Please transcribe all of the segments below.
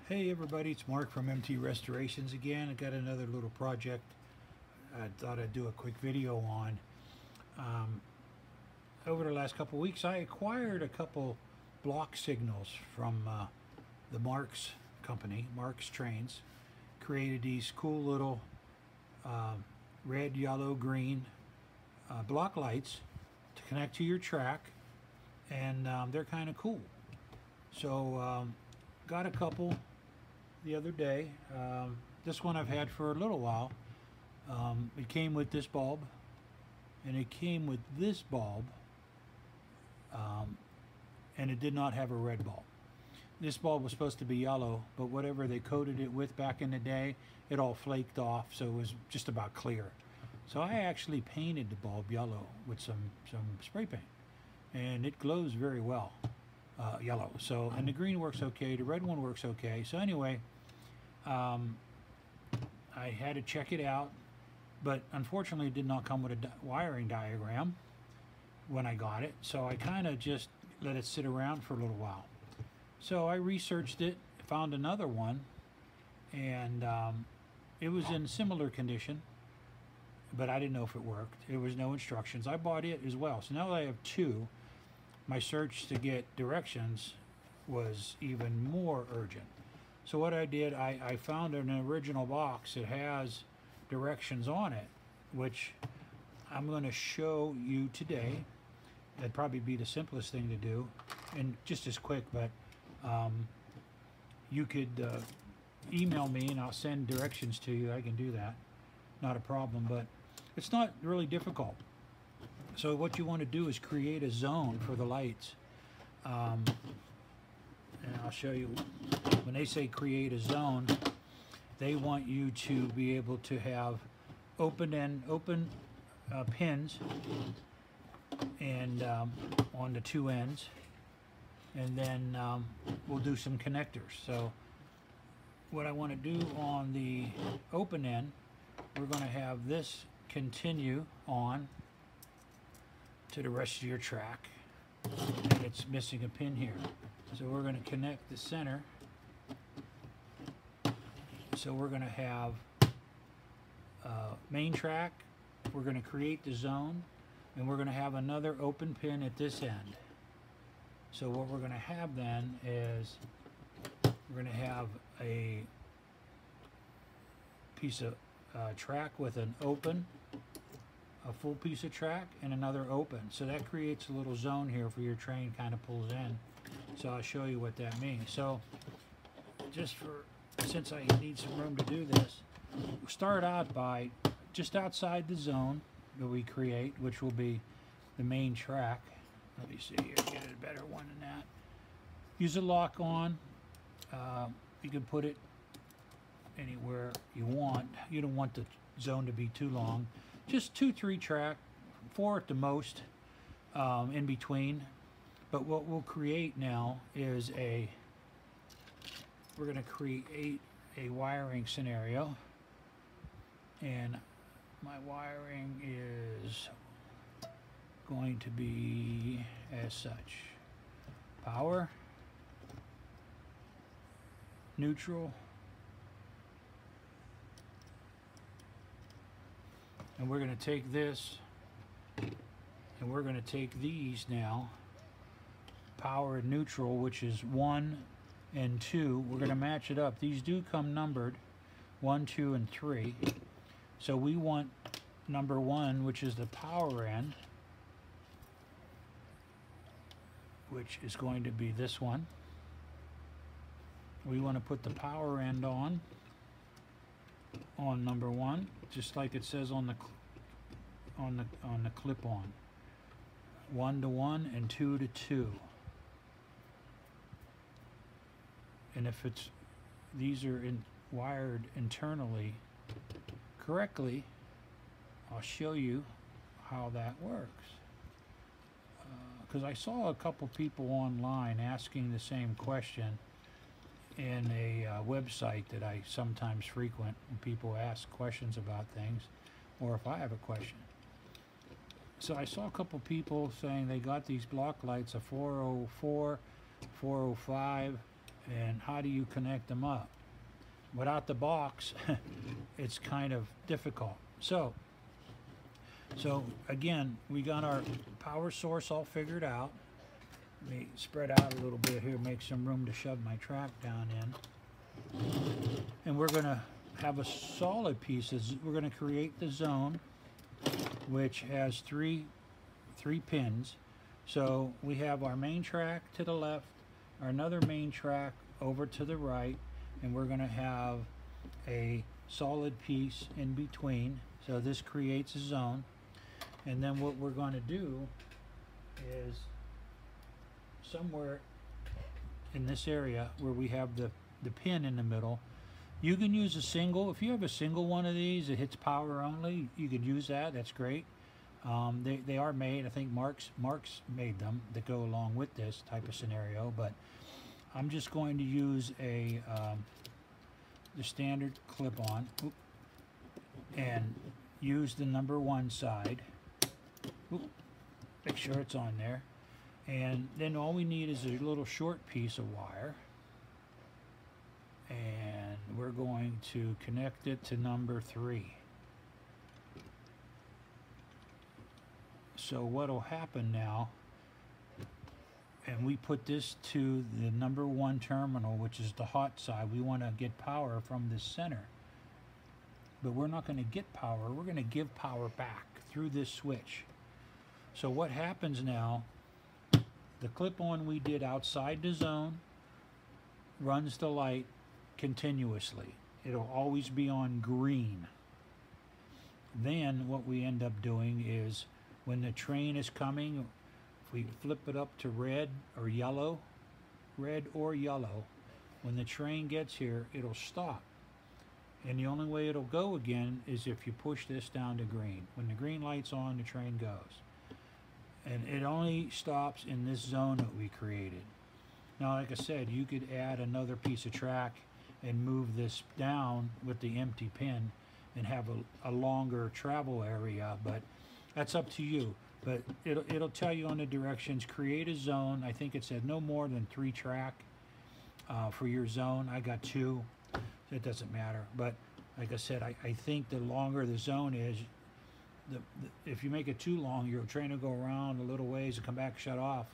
Hey everybody, it's Mark from MT.TrainRestorations again. I got another little project I thought I'd do a quick video on. Over the last couple weeks I acquired a couple block signals from the Marx company, Marx Trains. Created these cool little red, yellow, green block lights to connect to your track, and they're kind of cool. So got a couple the other day. This one I've had for a little while. It came with this bulb, and it came with this bulb, and it did not have a red bulb. This bulb was supposed to be yellow, but whatever they coated it with back in the day, it all flaked off, so it was just about clear. So I actually painted the bulb yellow with some spray paint, and it glows very well. Yellow. So, and the green works okay, the red one works okay. So anyway, I had to check it out, but unfortunately it did not come with a wiring diagram when I got it, so I kind of just let it sit around for a little while. So I researched it, found another one, and it was in similar condition, but I didn't know if it worked. There was no instructions. I bought it as well. So now that I have two, my search to get directions was even more urgent. So what I did, I found an original box that has directions on it, which I'm going to show you today. That'd probably be the simplest thing to do, and just as quick, but you could email me and I'll send directions to you. I can do that, not a problem, but it's not really difficult. So what you want to do is create a zone for the lights. And I'll show you, when they say create a zone, they want you to be able to have open pins and on the two ends, and then we'll do some connectors. So what I want to do on the open end, we're going to have this continue on to the rest of your track, and it's missing a pin here, so we're going to connect the center. So we're going to have main track, we're going to create the zone, and we're going to have another open pin at this end. So what we're going to have then is we're going to have a piece of track with an open, a full piece of track, and another open. So that creates a little zone here for your train, kind of pulls in. So I'll show you what that means. So just since I need some room to do this, we'll start out by just outside the zone that we create, which will be the main track. Let me see here, get a better one than that. Use a lock on. You can put it anywhere you want. You don't want the zone to be too long. Just 2-3 track, 4 at the most, in between. But what we'll create now is we're going to create a wiring scenario, and my wiring is going to be as such: power, neutral, and we're going to take this and we're going to take these now, power and neutral, which is 1 and 2. We're going to match it up. These do come numbered 1, 2, and 3. So we want number 1, which is the power end, which is going to be this one. We want to put the power end on number 1, just like it says on the clip-on. 1 to 1 and 2 to 2. And if these are wired internally correctly, I'll show you how that works. Because I saw a couple people online asking the same question in a website that I sometimes frequent, and people ask questions about things, or if I have a question. So I saw a couple people saying they got these block lights, a 404, 405, And how do you connect them up? Without the box, it's kind of difficult. So again, we got our power source all figured out. Let me spread out a little bit here, make some room to shove my track down in. And we're gonna have a solid piece. We're gonna create the zone, which has three pins. So we have our main track to the left, our another main track over to the right, and we're gonna have a solid piece in between. So this creates a zone. And then what we're going to do is somewhere in this area where we have the pin in the middle, you can use a single. If you have a single one of these that hits power only, you could use that. That's great. They are made. I think Marx made them that go along with this type of scenario. But I'm just going to use the standard clip-on and use the number 1 side. Make sure it's on there. And then all we need is a little short piece of wire. And we're going to connect it to number 3. So what will happen now, and we put this to the number 1 terminal, which is the hot side. We want to get power from the center. But we're not going to get power. We're going to give power back through this switch. So what happens now, the clip-on we did outside the zone runs the light continuously. It'll always be on green. Then what we end up doing is when the train is coming, if we flip it up to red or yellow, when the train gets here, it'll stop. And the only way it'll go again is if you push this down to green. When the green light's on, the train goes. And it only stops in this zone that we created. Now, like I said, you could add another piece of track and move this down with the empty pin and have a longer travel area, but that's up to you. But it'll tell you on the directions, create a zone. I think it said no more than 3 track for your zone. I got 2. It doesn't matter. But like I said, I think the longer the zone is, if you make it too long, your train will go around a little ways and come back, shut off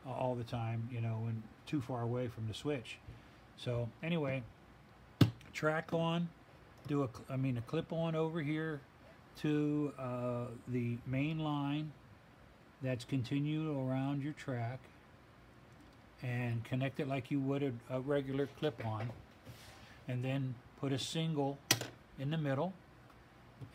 all the time, you know, and too far away from the switch. So anyway, track on, a clip on over here to the main line that's continued around your track, and connect it like you would a regular clip on, and then put a single in the middle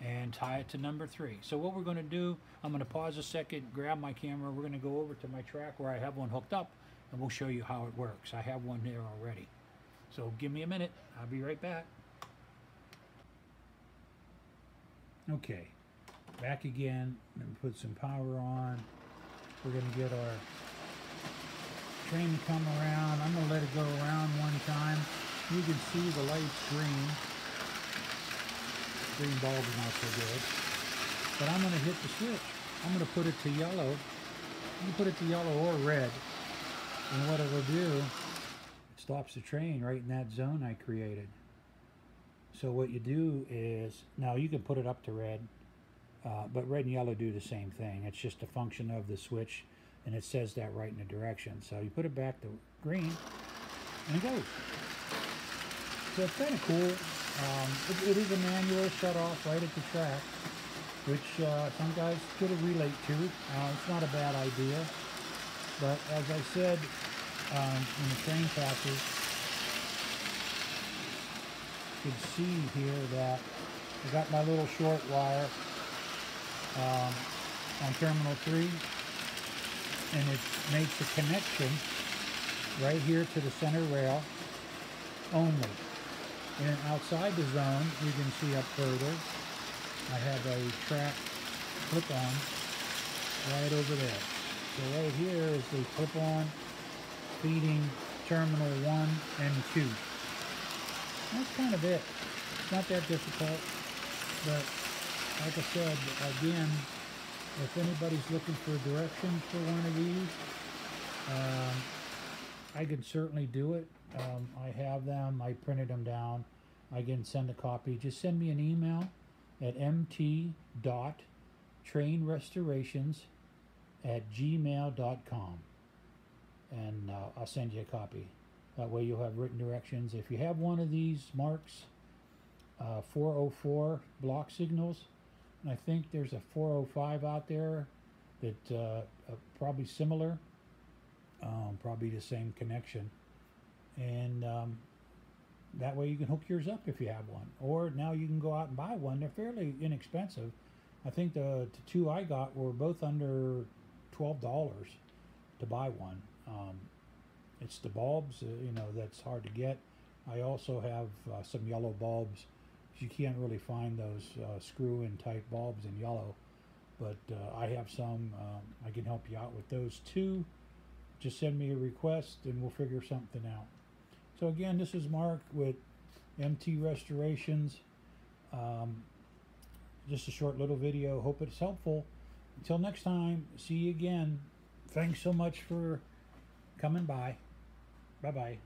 and tie it to number 3. So what we're going to do, I'm going to pause a second, grab my camera, we're going to go over to my track where I have one hooked up, and we'll show you how it works. I have one there already. So give me a minute, I'll be right back. Okay, back again, and put some power on. We're going to get our train to come around. I'm going to let it go around one time. You can see the light's green. Green bulb is not so good. But I'm going to hit the switch. I'm going to put it to yellow. You can put it to yellow or red. And what it'll do, it stops the train right in that zone I created. So what you do is, now you can put it up to red, but red and yellow do the same thing. It's just a function of the switch, and it says that right in the direction. So you put it back to green, and it goes. So it's kind of cool. It is a manual shut-off right at the track, which some guys could relate to. It's not a bad idea. But as I said, when the train passes, you can see here that I got my little short wire on terminal 3, and it makes a connection right here to the center rail only. And outside the zone, you can see up further, I have a track clip-on right over there. So right here is the clip-on feeding terminal 1 and 2. That's kind of it. It's not that difficult, but like I said, again, if anybody's looking for directions for one of these, I could certainly do it. I have them. I printed them down. I can send a copy. Just send me an email at MT.TrainRestorations@gmail.com, and I'll send you a copy. That way you'll have written directions. If you have one of these Marx 404 block signals, and I think there's a 405 out there that probably similar, probably the same connection, and that way you can hook yours up if you have one. Or now you can go out and buy one. They're fairly inexpensive. I think the two I got were both under $12 to buy one. It's the bulbs, that's hard to get. I also have some yellow bulbs. You can't really find those screw-in type bulbs in yellow, but I have some. I can help you out with those too. Just send me a request and we'll figure something out. So again, this is Mark with MT Restorations. Just a short little video. Hope it's helpful. Until next time, see you again. Thanks so much for coming by. Bye-bye.